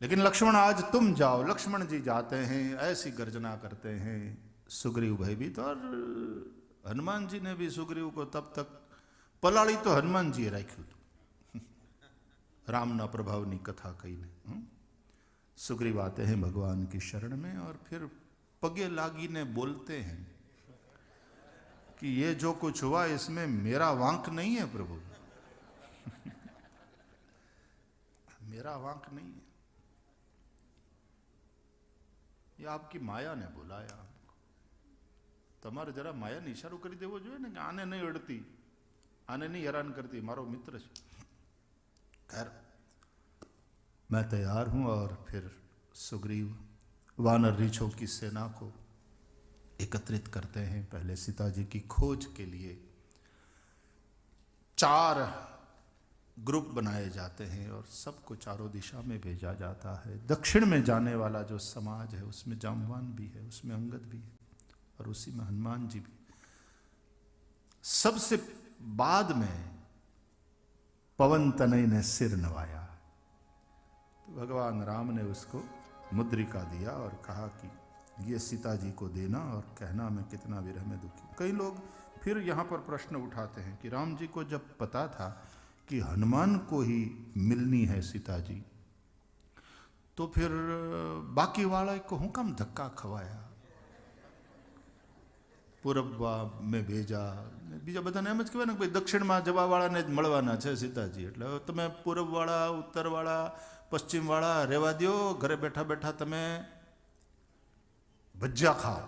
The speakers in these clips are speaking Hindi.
लेकिन लक्ष्मण आज तुम जाओ। लक्ष्मण जी जाते हैं, ऐसी गर्जना करते हैं। सुग्रीव भयभीत, और हनुमान जी ने भी सुग्रीव को तब तक पलाड़ी तो हनुमान जी राख्યું હતું। रामना प्रभावनी कथा कही ने। सुग्रीव आते हैं भगवान की शरण में और फिर पगे लागी ने बोलते हैं कि ये जो कुछ हुआ इसमें मेरा वांक नहीं है प्रभु। मेरा वांक नहीं है, ये आपकी माया ने बुलाया। તમારે જરા માયાને ઈશારો કરી દેવો જોઈએ ને કે આને નહીં અડતી, આને નહીં હેરાન કરતી, મારો મિત્ર છે। खैर मैं तैयार हूं। और फिर सुग्रीव वानर रीछों की सेना को एकत्रित करते हैं। पहले सीता जी की खोज के लिए 4 ग्रुप बनाए जाते हैं और सबको चारों दिशा में भेजा जाता है। दक्षिण में जाने वाला जो समाज है उसमें जाम्बवान भी है, उसमें अंगद भी है, और उसी में हनुमान जी भी। सबसे बाद में पवन तनय ने सिर नवाया, तो भगवान राम ने उसको मुद्रिका दिया और कहा कि ये सीता जी को देना और कहना मैं कितना विरह में दुखी। कई लोग फिर यहाँ पर प्रश्न उठाते हैं कि राम जी को जब पता था कि हनुमान को ही मिलनी है सीता जी, तो फिर बाकी वाला को हूँ कम धक्का खवाया, पूरब में भेजा। बीजा बधाने एम ज कहेवाय ने भाई दक्षिण में जवा वाला ने मळवाना छे सीताजी, एटले तमे पूरब वाला, उत्तर वाला, पश्चिम वाला रेवा दो, घरे बैठा बैठा तमे भज्जिया खाओ।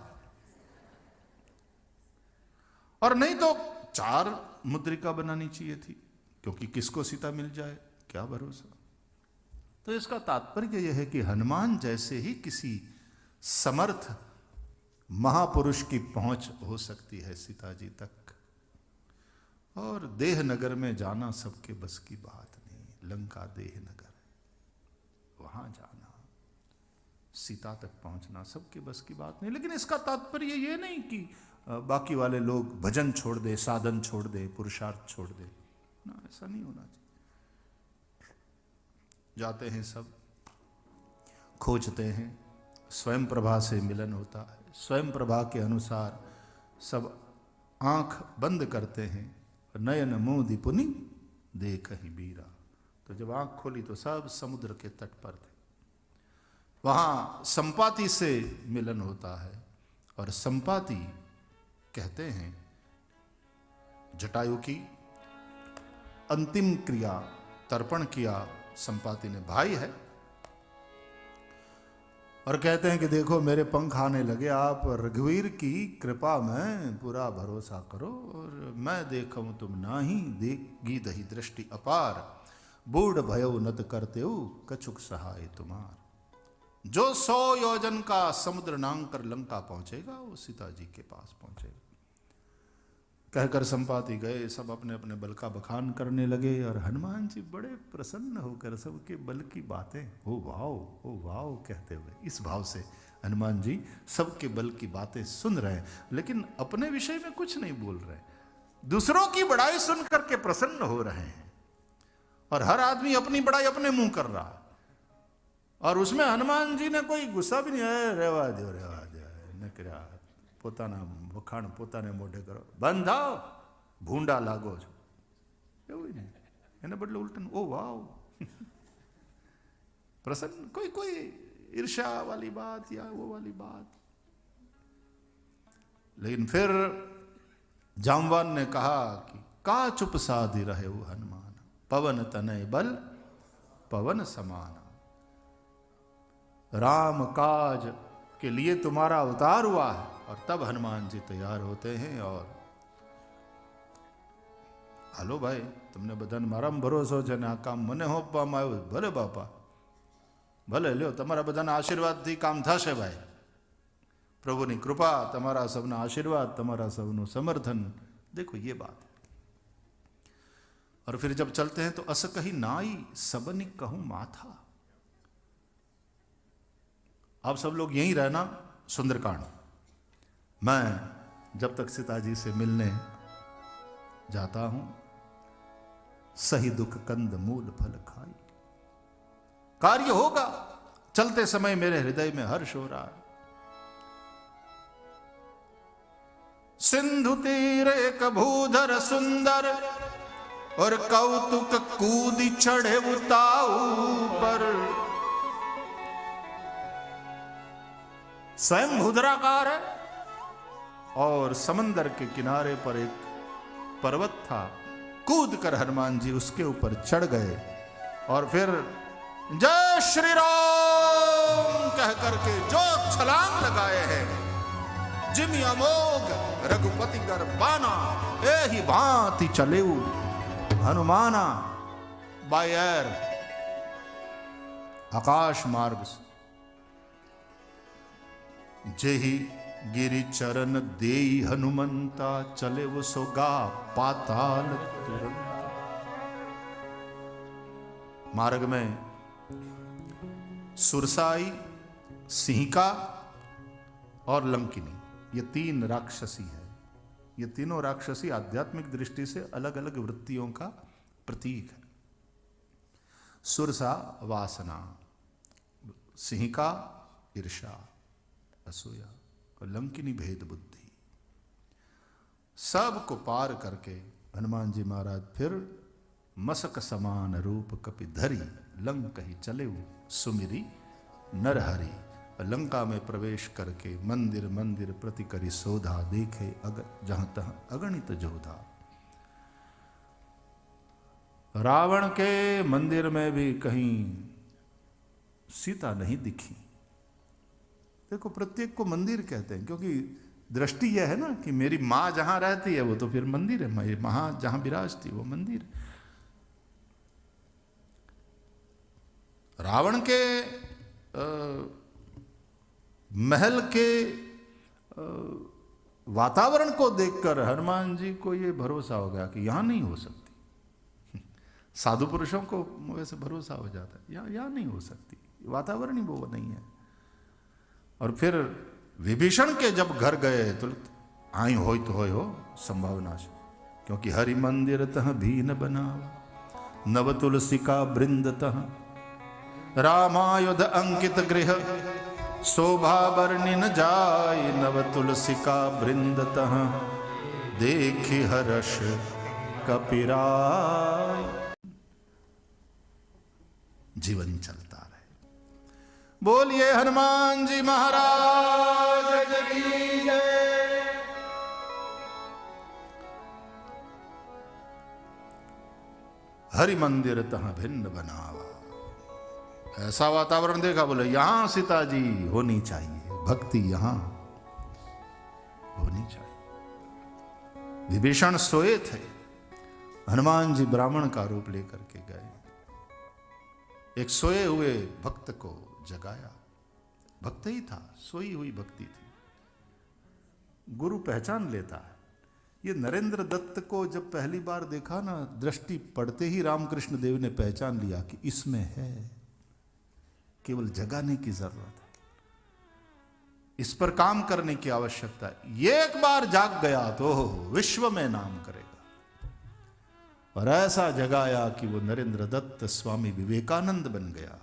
और नहीं तो 4 मुद्रिका बनानी चाहिए थी, क्योंकि किसको सीता मिल जाए क्या भरोसा। तो इसका तात्पर्य यह है कि हनुमान जैसे ही किसी समर्थ महापुरुष की पहुंच हो सकती है सीता जी तक। और देह नगर में जाना सबके बस की बात नहीं। लंका देह नगर है, वहां जाना, सीता तक पहुंचना सबके बस की बात नहीं। लेकिन इसका तात्पर्य ये नहीं कि बाकी वाले लोग भजन छोड़ दे, साधन छोड़ दे, पुरुषार्थ छोड़ दे ना, ऐसा नहीं होना चाहिए। जाते हैं सब, खोजते हैं, स्वयं प्रभा से मिलन होता है। स्वयं प्रभा के अनुसार सब आंख बंद करते हैं। नयन मोदि पुनि देख ही बीरा। तो जब आंख खोली तो सब समुद्र के तट पर थे। वहां संपाति से मिलन होता है, और संपाति कहते हैं जटायु की अंतिम क्रिया तर्पण किया संपाति ने, भाई है, और कहते हैं कि देखो मेरे पंख आने लगे, आप रघुवीर की कृपा में पूरा भरोसा करो, और मैं देखूं तुम नाही, देगी दही दृष्टि अपार, बूढ़ भयो नत करते हो कछुक सहाय तुम्हार। जो 100 योजन का समुद्र नांग कर लंका पहुंचेगा वो सीता जी के पास पहुंचेगा। कहकर संपाति गए, सब अपने अपने बल का बखान करने लगे, और हनुमान जी बड़े प्रसन्न होकर सबके बल की बातें ओ वाओ कहते हुए, इस भाव से हनुमान जी सबके बल की बातें सुन रहे हैं, लेकिन अपने विषय में कुछ नहीं बोल रहे, दूसरों की बड़ाई सुन करके प्रसन्न हो रहे हैं। और हर आदमी अपनी बड़ाई अपने मुंह कर रहा, और उसमें हनुमान जी ने कोई गुस्सा भी नहीं है। रेवा दो न કર્યા, પોતાના વખાણ પોતાને મોઢે કરો, બંધ થાઓ, ભૂંડા લાગો છો, એવું નહીં। એને બદલે ઉલટું ओ वाओ प्रसन्न, कोई ईर्ष्या वाली बात या वो वाली बात। लेकिन फिर जामवान ने कहा कि का चुप साधी रहे वो हनुमान, पवन तनय बल पवन समान। राम काज के लिए तुम्हारा अवतार हुआ है। और तब हनुमान जी तैयार होते हैं, और हालो भाई तुमने बधाने माराम भरोसो छे ने आ काम मने होपवामां आव्युं, भले बापा भले ल्यो, तमारा बधाना आशीर्वादथी काम थशे भाई, प्रभुनी कृपा, तमारा सबना आशीर्वाद, तमारा सबनुं समर्थन। देखो ये बात। और फिर जब चलते हैं तो अस कही नाई सबनी कहूं माथा। आप सब लोग यहीं रहना, सुंदरकांड। मैं जब तक सीता जी से मिलने जाता हूं, सही दुख कंद मूल फल खाई। कार्य होगा, चलते समय मेरे हृदय में हर्ष हो रहा है। सिंधु तीर एक भूधर सुंदर और कौतुक कूदी चढ़े उताऊ पर। स्वयं भूधराकार है और समंदर के किनारे पर एक पर्वत था। कूद कर हनुमान जी उसके ऊपर चढ़ गए और फिर जय श्री राम कह करके जो छलांग लगाए हैं। जिमि अमोघ रघुपति गर्बाना एहि भांति चलेऊ हनुमाना। बाय एयर आकाश मार्ग से जेहि गिरि चरण देई हनुमंता चले वो सोगा पाताल तुरंत। मार्ग में सुरसाई, सिंहिका और लंकिनी, ये 3 राक्षसी है। ये तीनों राक्षसी आध्यात्मिक दृष्टि से अलग अलग वृत्तियों का प्रतीक है। सुरसा वासना, सिंहिका ईर्षा असूया और लंकिनी भेद बुद्धि। सब को पार करके हनुमान जी महाराज फिर मसक समान रूप कपि धरी लंक ही चले सुमिरी नरहरि। लंका में प्रवेश करके मंदिर मंदिर प्रति करी शोधा देखे जहां तहां अगणित जोधा। रावण के मंदिर में भी कहीं सीता नहीं दिखी। देखो प्रत्येक को मंदिर कहते हैं क्योंकि दृष्टि यह है ना कि मेरी माँ जहां रहती है वो तो फिर मंदिर है, मेरी माँ जहां विराजती वो मंदिर। रावण के महल के वातावरण को देखकर हनुमान जी को ये भरोसा हो गया कि यहां नहीं हो सकती। साधु पुरुषों को वैसे भरोसा हो जाता है यहां नहीं हो सकती, वातावरण ही वो नहीं है। और फिर विभीषण के जब घर गए तो आई हो तो हो संभावना से, क्योंकि हरि मंदिर तह भीन बनावा नव तुलसिका वृंद तह रामायुध अंकित गृह शोभा वर्णिन जाय नव तुलसिका वृंद तह देखि हर्ष कपिराय। जीवन चलता रहे। बोलिए हनुमान जी महाराज की जय। हरि मंदिर तह भिन्न बनावा। ऐसा वातावरण देखा, बोले यहां सीता जी होनी चाहिए, भक्ति यहां होनी चाहिए। विभीषण सोए थे, हनुमान जी ब्राह्मण का रूप लेकर के गए। एक सोए हुए भक्त को जगाया। भक्त ही था, सोई हुई भक्ति थी। गुरु पहचान लेता है। ये नरेंद्र दत्त को जब पहली बार देखा ना, दृष्टि पड़ते ही रामकृष्ण देव ने पहचान लिया कि इसमें है, केवल जगाने की जरूरत है, इस पर काम करने की आवश्यकता है। ये एक बार जाग गया तो विश्व में नाम करेगा। और ऐसा जगाया कि वो नरेंद्र दत्त स्वामी विवेकानंद बन गया।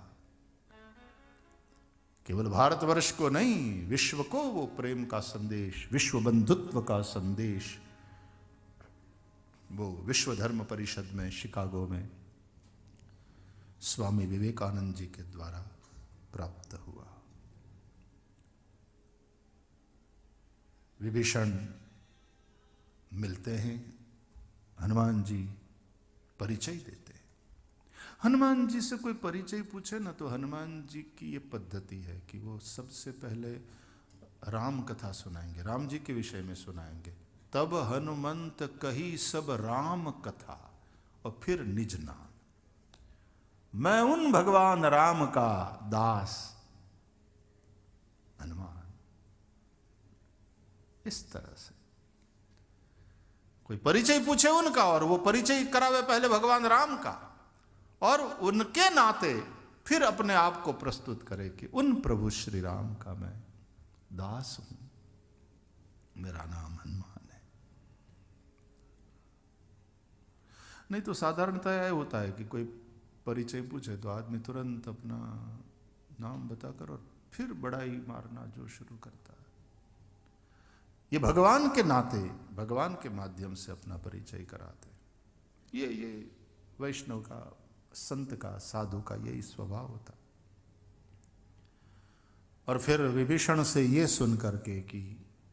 केवल भारतवर्ष को नहीं, विश्व को वो प्रेम का संदेश, विश्व बंधुत्व का संदेश वो विश्व धर्म परिषद में शिकागो में स्वामी विवेकानंद जी के द्वारा प्राप्त हुआ। विभीषण मिलते हैं, हनुमान जी परिचय देते हैं। हनुमान जी से कोई परिचय पूछे ना तो हनुमान जी की ये पद्धति है कि वो सबसे पहले राम कथा सुनाएंगे, राम जी के विषय में सुनाएंगे। तब हनुमंत कही सब राम कथा और फिर निज नाम। मैं उन भगवान राम का दास हनुमान। इस तरह से कोई परिचय पूछे उनका और वो परिचय करावे पहले भगवान राम का, और उनके नाते फिर अपने आप को प्रस्तुत करे कि उन प्रभु श्री राम का मैं दास हूं, मेरा नाम हनुमान है। नहीं तो साधारणतः यह होता है कि कोई परिचय पूछे तो आदमी तुरंत अपना नाम बताकर, और फिर बड़ाई मारना जो शुरू करता है। ये भगवान के नाते, भगवान के माध्यम से अपना परिचय कराते। ये वैष्णव का, संत का, साधु का यही स्वभाव होता। और फिर विभीषण से ये सुन करके कि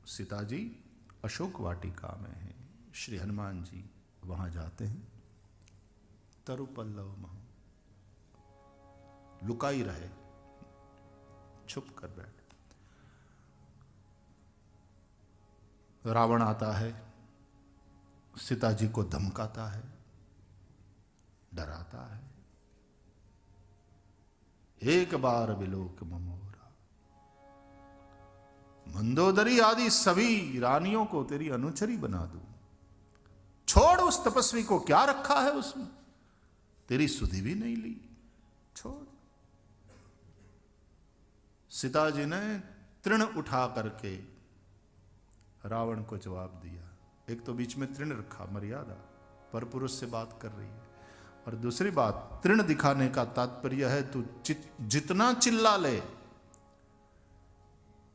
सीता जी अशोक वाटिका में है, श्री हनुमान जी वहां जाते हैं। तरु पल्लव मह, लुकाई रहे, छुप कर बैठ। रावण आता है, सीता जी को धमकाता है, डराता है। एक बार विलोक ममोरा, मंदोदरी आदि सभी रानियों को तेरी अनुचरी बना दूं। छोड़ उस तपस्वी को, क्या रखा है उसमें, तेरी सुधि भी नहीं ली, छोड़। सीता जी ने तृण उठा करके रावण को जवाब दिया। एक तो बीच में तृण रखा, मर्यादा, पर पुरुष से बात कर रही है। और दूसरी बात, तृण दिखाने का तात्पर्य है तू जितना चिल्ला ले,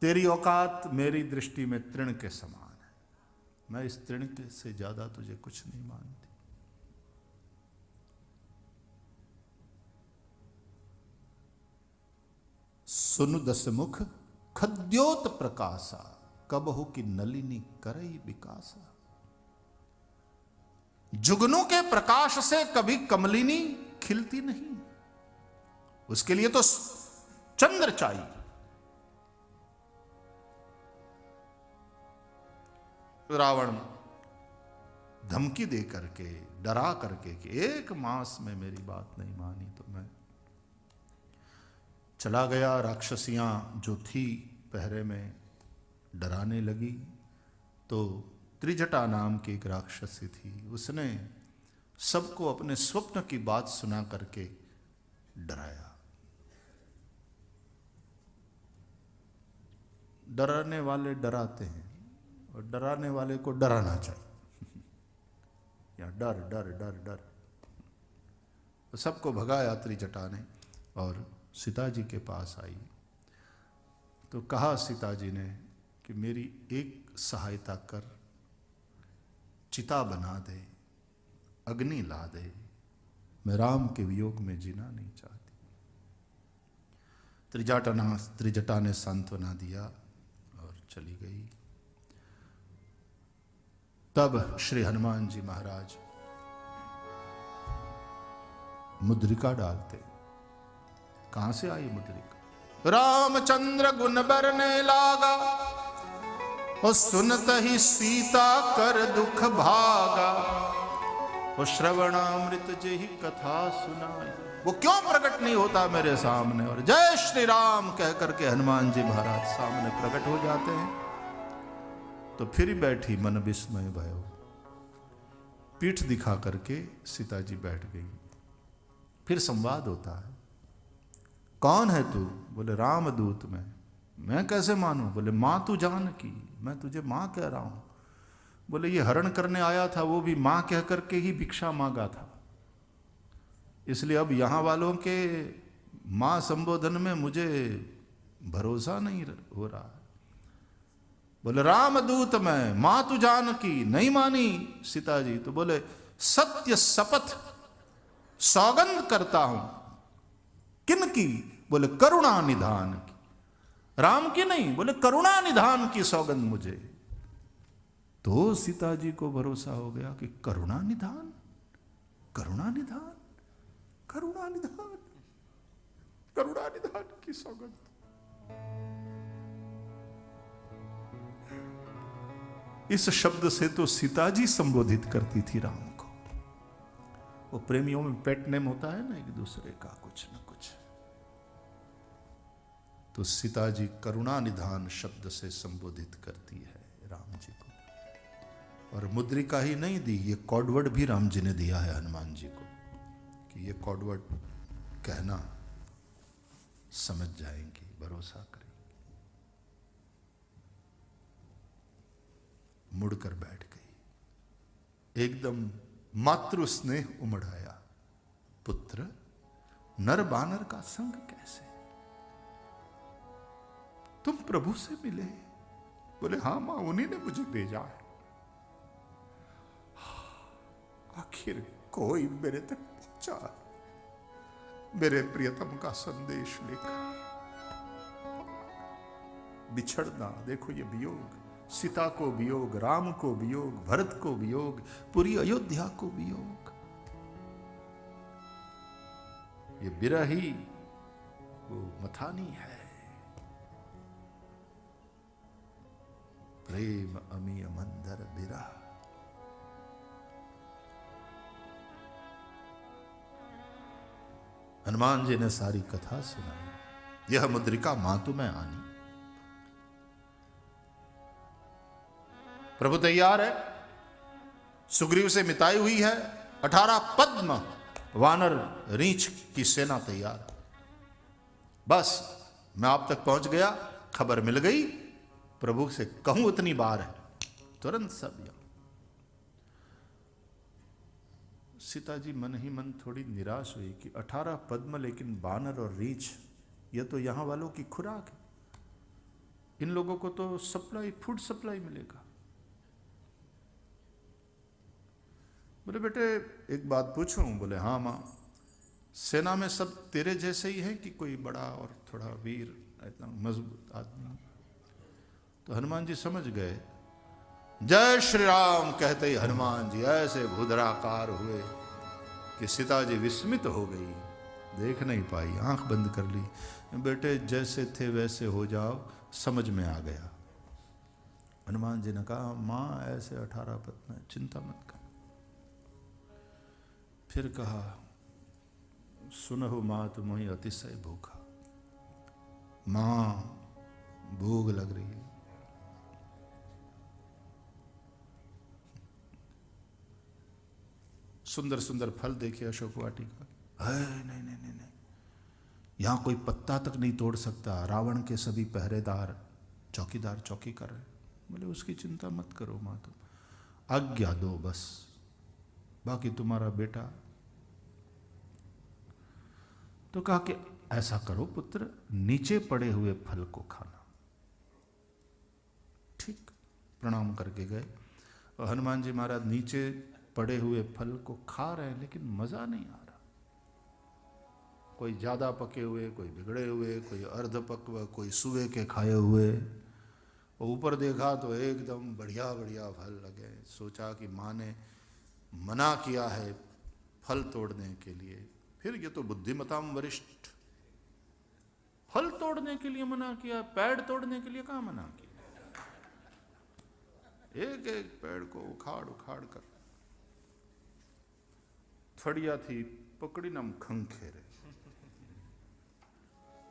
तेरी औकात मेरी दृष्टि में तृण के समान है। मैं इस तृण के से ज्यादा तुझे कुछ नहीं मानती। सुनु दसमुख खद्योत प्रकाशा, कबहु की नलिनी करई विकासा। जुगनू के प्रकाश से कभी कमलिनी खिलती नहीं, उसके लिए तो चंद्र चाहिए। रावण धमकी दे करके, डरा करके कि एक मास में मेरी बात नहीं मानी तो मैं चला गया। राक्षसियां जो थी पहरे में डराने लगी, तो त्रिजटा नाम की एक राक्षसी थी, उसने सबको अपने स्वप्न की बात सुना करके डराया। डराने वाले डराते हैं, और डराने वाले को डराना चाहिए। या डर डर डर डर, तो सबको भगाया त्रिजटा ने, और सीता जी के पास आई। तो कहा सीता जी ने कि मेरी एक सहायता कर, चिता बना दे, अग्नि ला दे, मैं राम के वियोग में जीना नहीं चाहती। त्रिजटा ने सांत्वना दिया और चली गई। तब श्री हनुमान जी महाराज मुद्रिका डालते। कहां से आई मुद्रिका? रामचंद्र गुण बरने लागा, और सुनत ही सीता कर दुख भागा, वो श्रवणामृत जेहि कथा सुनाई। वो क्यों प्रकट नहीं होता मेरे सामने? और जय श्री राम कह करके हनुमान जी महाराज सामने प्रकट हो जाते हैं। तो फिर बैठी मन विस्मय भयो, पीठ दिखा करके सीता जी बैठ गई। फिर संवाद होता है, कौन है तू? बोले रामदूत मैं कैसे मानूं? बोले मां तू जानकी, मैं तुझे मां कह रहा हूं। बोले ये हरण करने आया था, वो भी मां कह करके ही भिक्षा मांगा था, इसलिए अब यहां वालों के मां संबोधन में मुझे भरोसा नहीं हो रहा। बोले रामदूत मैं, मां तू जानकी, नहीं मानी सीता जी। तो बोले सत्य शपथ सौगंध करता हूं। किन की? बोले करुणा निधान की। राम की नहीं, बोले करुणा निधान की सौगंध मुझे। तो सीता जी को भरोसा हो गया कि करुणा निधान, करुणा निधान, करुणा निधान, करुणा निधान की सौगंध। इस शब्द से तो सीता जी संबोधित करती थी राम को। वो प्रेमियों में पेट नेम होता है ना एक दूसरे का, कुछ न कुछ। तो सीता जी करुणा निधान शब्द से संबोधित करती है राम जी को। और मुद्रिका ही नहीं दी, ये कॉडवर्ड भी राम जी ने दिया है हनुमान जी को, कि ये कॉडवर्ड कहना समझ जाएंगी, भरोसा करेंगे। मुड़कर बैठ गई, एकदम मातृ स्नेह उमड़ आया। पुत्र, नर बानर का संग कैसे? तुम प्रभु से मिले? बोले हाँ मां, उन्हीं ने मुझे भेजा है। आखिर कोई मेरे तक पहुंचा, मेरे प्रियतम का संदेश लेकर। बिछड़ना, देखो ये वियोग, सीता को वियोग, राम को वियोग, भरत को वियोग, पूरी अयोध्या को वियोग। ये बिरही वो मथानी है। प्रेम अमीय मंदर बिरह। हनुमान जी ने सारी कथा सुनाई। यह मुद्रिका मां तुम्हें आनी। प्रभु तैयार है, सुग्रीव से मिताई हुई है, 18 पद्म वानर रीछ की सेना तैयार। बस मैं आप तक पहुंच गया, खबर मिल गई, प्रभु से कहूं उतनी बार है, तुरंत सब यहां। सीता जी मन ही मन थोड़ी निराश हुई कि 18 पद्म, लेकिन बानर और रीछ, यह तो यहां वालों की खुराक है, इन लोगों को तो सप्लाई, फूड सप्लाई मिलेगा। बोले बेटे एक बात पूछूं? बोले हाँ मां। सेना में सब तेरे जैसे ही हैं कि कोई बड़ा और थोड़ा वीर, इतना मजबूत आदमी? तो हनुमान जी समझ गए। जय श्री राम कहते ही हनुमान जी ऐसे भूधराकार हुए कि सीता जी विस्मित हो गई, देख नहीं पाई, आंख बंद कर ली। बेटे जैसे थे वैसे हो जाओ, समझ में आ गया। हनुमान जी ने कहा मां ऐसे 18 पत्नी, चिंता मत कर। फिर कहा सुनहु मात मोहि अतिशय भूखा। मां भूख लग रही है। सुंदर सुंदर फल देखे अशोक वाटिका, नहीं नहीं नहीं नहीं, यहां कोई पत्ता तक नहीं तोड़ सकता। रावण के सभी पहरेदार चौकीदार चौकी कर रहे। बोले उसकी चिंता मत करो मां, तुम आज्ञा दो बस, बाकी तुम्हारा बेटा। तो कहा कि ऐसा करो पुत्र, नीचे पड़े हुए फल को खाना। ठीक, प्रणाम करके गए और हनुमान जी महाराज नीचे पड़े हुए फल को खा रहे हैं, लेकिन मजा नहीं आ रहा। कोई ज्यादा पके हुए, कोई बिगड़े हुए, कोई अर्धपक्व, कोई सुबह के खाए हुए। और ऊपर देखा तो एकदम बढ़िया बढ़िया फल लगे। सोचा कि माँ ने मना किया है फल तोड़ने के लिए, फिर ये तो बुद्धिमताम वरिष्ठ, फल तोड़ने के लिए मना किया, पेड़ तोड़ने के लिए कहाँ मना किया? एक एक पेड़ को उखाड़ उखाड़ कर फड़िया थी पकड़ी नम खंखेरे।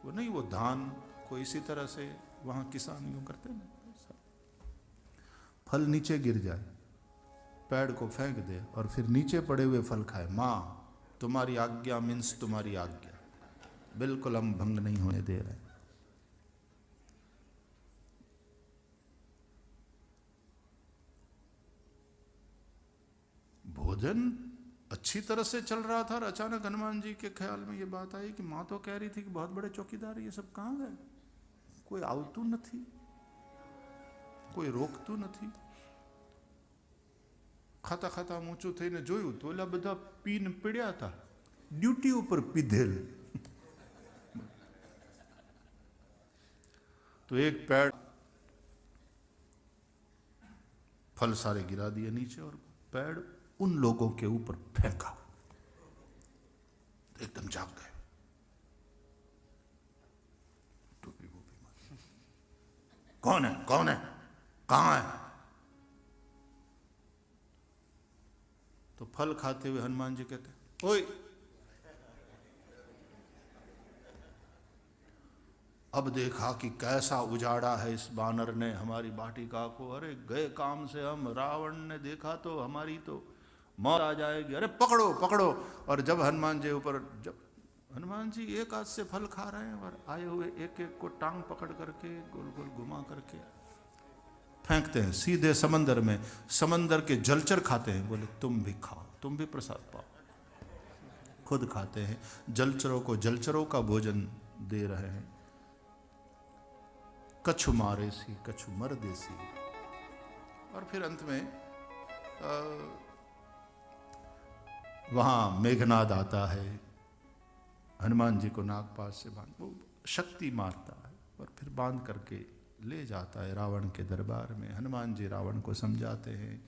वो नहीं, वो धान को इसी तरह से वहां किसान यूं करते ना, फल नीचे गिर जाए, पेड़ को फेंक दे और फिर नीचे पड़े हुए फल खाए। मां तुम्हारी आज्ञा मीन्स तुम्हारी आज्ञा, बिल्कुल हम भंग नहीं होने दे रहे। भोजन अच्छी तरह से चल रहा था और अचानक हनुमान जी के ख्याल में ये बात आई कि मां तो कह रही थी कि बहुत बड़े चौकीदार, ये सब कहां गए? कोई आवतू न थी, कोई रोकतू न थी। खाता खाता ऊंचું થઈને જોયું તો ઓલા બધા પીન પીડ્યા હતા, ડ્યુટી ઉપર પીધેલ। तो एक पेड़ फल सारे गिरा दिए नीचे और पेड़ उन लोगों के ऊपर फेंका, तो एकदम जाग गए। टोपी वोपी मार, कौन है कौन है, कहां है? तो फल खाते हुए हनुमान जी कहते ओए, अब देखा कि कैसा उजाड़ा है इस बानर ने हमारी वाटिका को। अरे गए काम से हम, रावण ने देखा तो हमारी तो मौत आ जाएगी, अरे पकड़ो पकड़ो। और जब हनुमान जी ऊपर, जब हनुमान जी एक हाथ से फल खा रहे हैं और आए हुए एक एक को टांग पकड़ करके गोल गोल घुमा करके फेंकते हैं सीधे समंदर में। समंदर के जलचर खाते हैं। बोले तुम भी खाओ, तुम भी प्रसाद पाओ। खुद खाते हैं, जलचरों को जलचरों का भोजन दे रहे हैं। कछु मारे सी कछु मर देसी। और फिर अंत में वहाँ मेघनाद आता है, हनुमान जी को नागपाश से बांध, वो शक्ति मारता है और फिर बांध करके ले जाता है रावण के दरबार में। हनुमान जी रावण को समझाते हैं,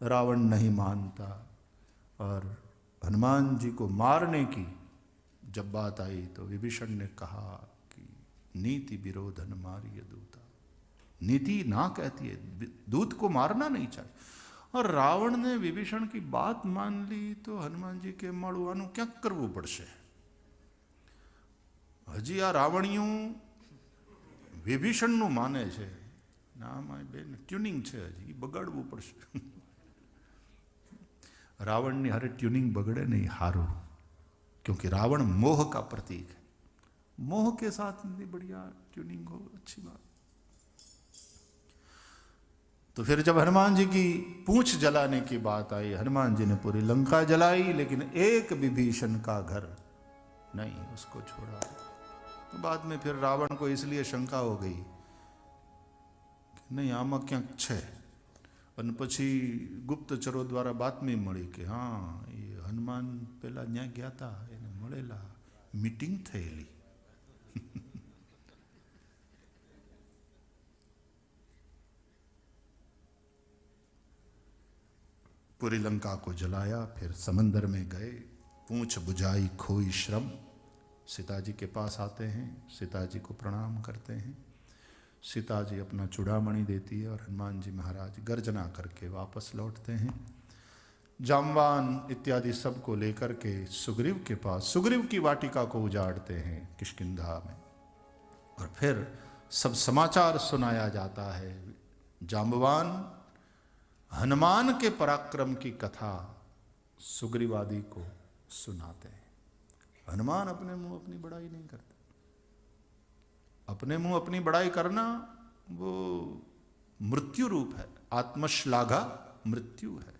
रावण नहीं मानता, और हनुमान जी को मारने की जब बात आई तो विभीषण ने कहा कि नीति विरोधन मारिय दूता, नीति ना कहती है दूत को मारना नहीं चाहिए। और रावण ने विभीषण की बात मान ली तो हनुमान जी के माड़ुआनु क्या करवू पड़શે। हजी आ रावणियों विभीषण नु माने छे, ना माय बेन ट्यूनिंग छे, हजी बगाड़वू पड़શે। रावण ने हरे ट्यूनिंग बगड़े नहीं हारू, क्योंकि रावण मोह का प्रतीक है। मोह के साथ इतनी बढ़िया ट्यूनिंग हो, अच्छी बात। तो फिर जब हनुमान जी की पूंछ जलाने की बात आई, हनुमान जी ने पूरी लंका जलाई, लेकिन एक विभीषण का घर नहीं, उसको छोड़ा। तो बाद में फिर रावण को इसलिए शंका हो गई कि नहीं आमा क्या छे, અને પછી ગુપ્તચરો દ્વારા બાતમી મળી કે હા એ હનુમાન પેલા ત્યાં ગયા હતા, એને મળેલા, મીટિંગ થયેલી। पूरी लंका को जलाया, फिर समंदर में गए, पूंछ बुझाई खोई श्रम। सीता जी के पास आते हैं, सीता जी को प्रणाम करते हैं, सीता जी अपना चूड़ामणि देती है और हनुमान जी महाराज गर्जना करके वापस लौटते हैं। जामवान इत्यादि सबको लेकर के सुग्रीव के पास, सुग्रीव की वाटिका को उजाड़ते हैं किष्किंधा में, और फिर सब समाचार सुनाया जाता है। जाम्बवान हनुमान के पराक्रम की कथा सुग्रीव आदि को सुनाते हैं। हनुमान अपने मुंह अपनी बड़ाई नहीं करते, अपने मुंह अपनी बड़ाई करना वो मृत्यु रूप है, आत्मश्लाघा मृत्यु है।